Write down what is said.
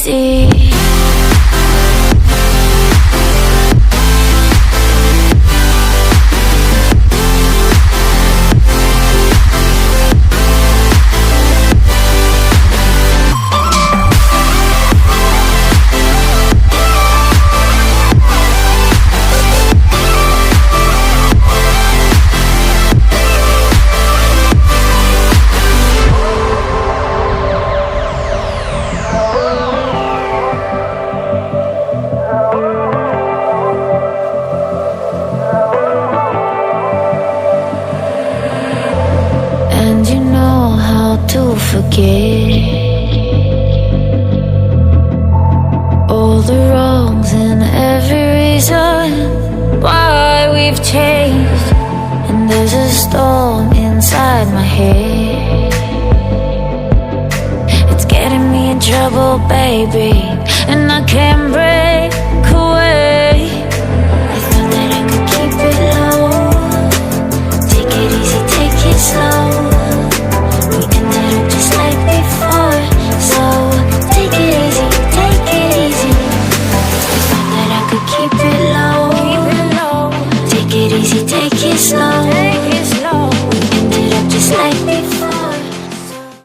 easy. And you know how to forget all the wrongs and every reason why we've changed. And there's a storm inside my head, it's getting me in trouble, baby, and I can't breathe.